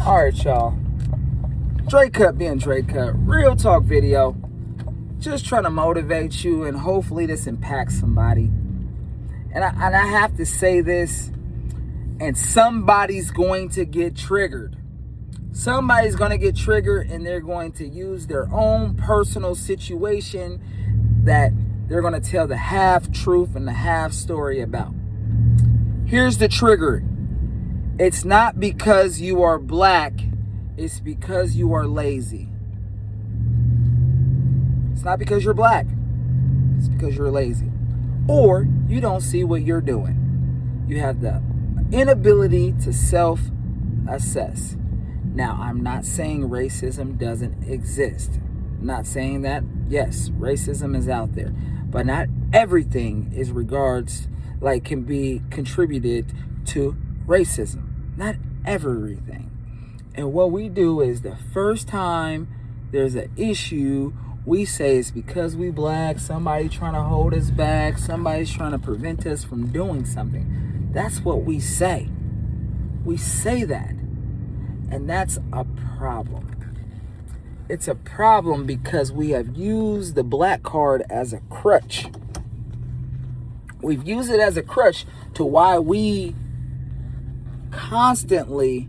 Alright, y'all. Dre Cut being Dre Cut. Real talk video. Just trying to motivate you, and hopefully this impacts somebody. And I have to say this, and somebody's going to get triggered. Somebody's going to get triggered, and they're going to use their own personal situation that they're going to tell the half truth and the half story about. Here's the trigger. It's not because you are black, it's because you are lazy. It's not because you're black, it's because you're lazy. Or you don't see what you're doing. You have the inability to self-assess. Now, I'm not saying racism doesn't exist. I'm not saying that. Yes, racism is out there. But not everything is can be contributed to racism. Not everything. And what we do is the first time there's an issue, we say it's because we black, somebody trying to hold us back, somebody's trying to prevent us from doing something. That's what we say. We say that. And that's a problem. It's a problem because we have used the black card as a crutch. We've used it as a crutch to why we constantly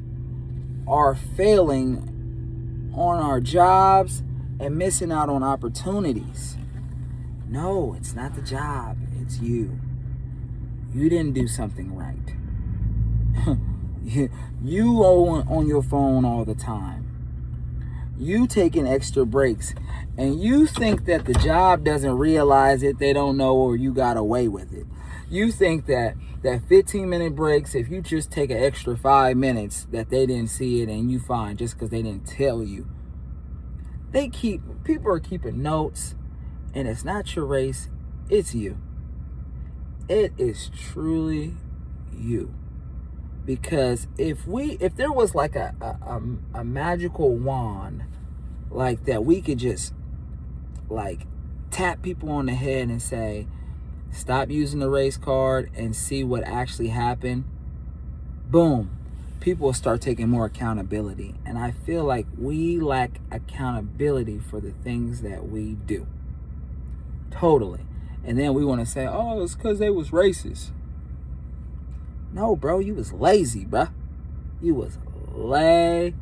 are failing on our jobs and missing out on opportunities. No, it's not the job. It's you. You didn't do something right. You on your phone all the time. You taking extra breaks. And you think that the job doesn't realize it. They don't know, or you got away with it. You think that 15-minute breaks, if you just take an extra 5 minutes, that they didn't see it and you fine just because they didn't tell you. People are keeping notes, and it's not your race, it's you. It is truly you. Because if there was like a magical wand like that, we could just like tap people on the head and say, stop using the race card and see what actually happened. Boom. People will start taking more accountability. And I feel like we lack accountability for the things that we do. Totally. And then we want to say, oh, it's because they was racist. No, bro, you was lazy, bro. You was lazy.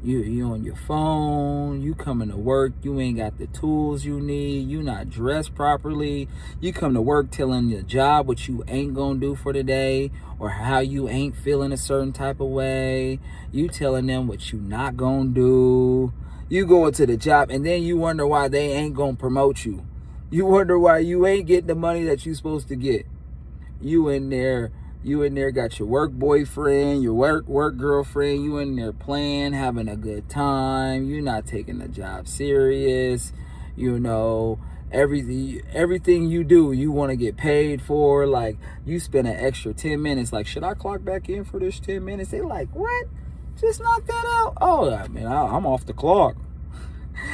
You on your phone, you coming to work, you ain't got the tools you need, you not dressed properly, you come to work telling your job what you ain't gonna do for the day, or how you ain't feeling a certain type of way, you telling them what you not gonna do, you going to the job, and then you wonder why they ain't gonna promote you. You wonder why you ain't getting the money that you supposed to get. You in there got your work boyfriend, your work girlfriend, you in there playing, having a good time, you're not taking the job serious, everything you do, you want to get paid for, like, you spend an extra 10 minutes, like, should I clock back in for this 10 minutes? They like, what? Just knock that out? Oh, I mean, I'm off the clock.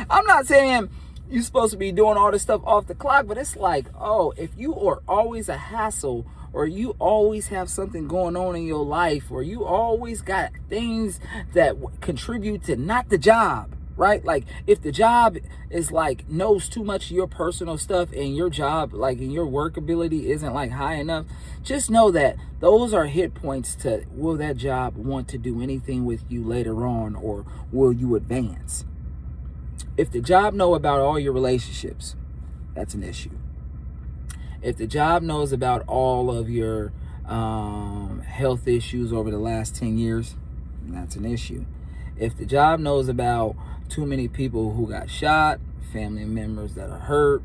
I'm not saying you're supposed to be doing all this stuff off the clock, but it's like, oh, if you are always a hassle, or you always have something going on in your life, or you always got things that contribute to not the job, right? Like, if the job is like knows too much of your personal stuff, and your job, like, and your work ability isn't like high enough, just know that those are hit points to, will that job want to do anything with you later on, or will you advance? If the job know about all your relationships, that's an issue. If the job knows about all of your health issues over the last 10 years, that's an issue. If the job knows about too many people who got shot, family members that are hurt,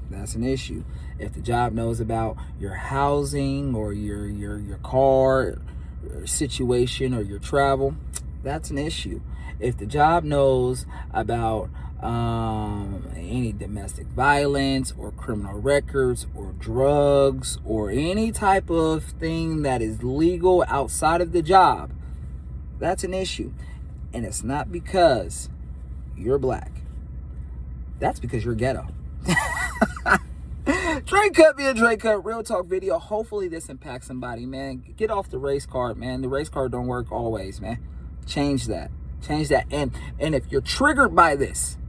that's an issue. If the job knows about your housing, or your car situation, or your travel, that's an issue. If the job knows about any domestic violence, or criminal records, or drugs, or any type of thing that is legal outside of the job, that's an issue. And it's not because you're black. That's because you're ghetto. Drake Cut being Drake Cut, real talk video. Hopefully this impacts somebody, man. Get off the race card, man. The race card don't work always, man. Change that. Change that. And if you're triggered by this,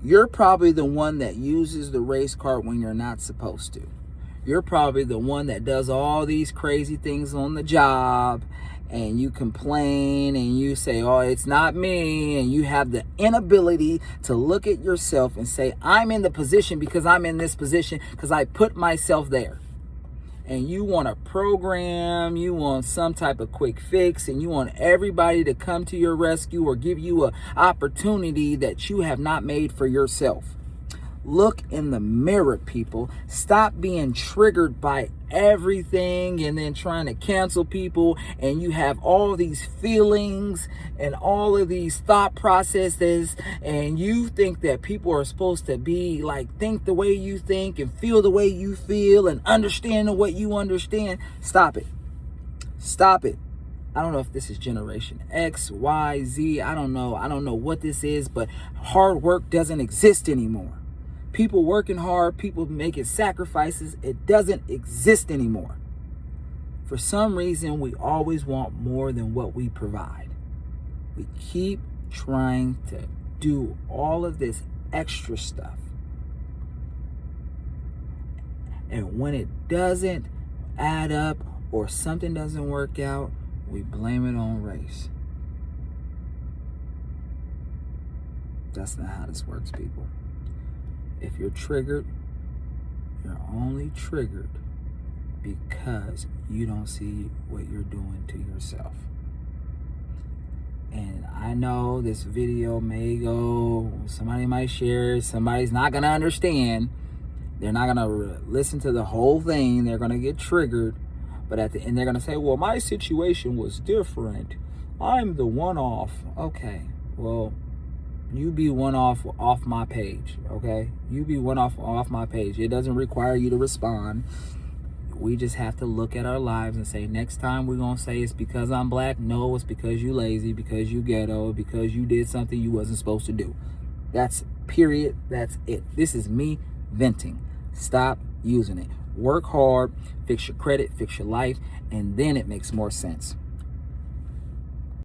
you're probably the one that uses the race card when you're not supposed to. You're probably the one that does all these crazy things on the job, and you complain and you say, oh, it's not me. And you have the inability to look at yourself and say, I'm in the position because I'm in this position because I put myself there. And you want a program, you want some type of quick fix, and you want everybody to come to your rescue or give you an opportunity that you have not made for yourself. Look in the mirror, people. Stop being triggered by everything and then trying to cancel people. And you have all these feelings and all of these thought processes. And you think that people are supposed to be like, think the way you think and feel the way you feel and understand the way you understand. Stop it. Stop it. I don't know if this is generation X, Y, Z. I don't know. I don't know what this is, but hard work doesn't exist anymore. People working hard, people making sacrifices, it doesn't exist anymore. For some reason, we always want more than what we provide. We keep trying to do all of this extra stuff. And when it doesn't add up or something doesn't work out, we blame it on race. That's not how this works, people. If you're triggered, you're only triggered because you don't see what you're doing to yourself. And I know this video may go, somebody might share it, somebody's not going to understand. They're not going to listen to the whole thing. They're going to get triggered. But at the end, they're going to say, well, my situation was different. I'm the one-off. Okay, well, you be one off my page, okay? You be one off my page. It doesn't require you to respond. We just have to look at our lives and say, next time we're going to say it's because I'm black. No, it's because you lazy, because you ghetto, because you did something you wasn't supposed to do. That's period. That's it. This is me venting. Stop using it. Work hard, fix your credit, fix your life, and then it makes more sense.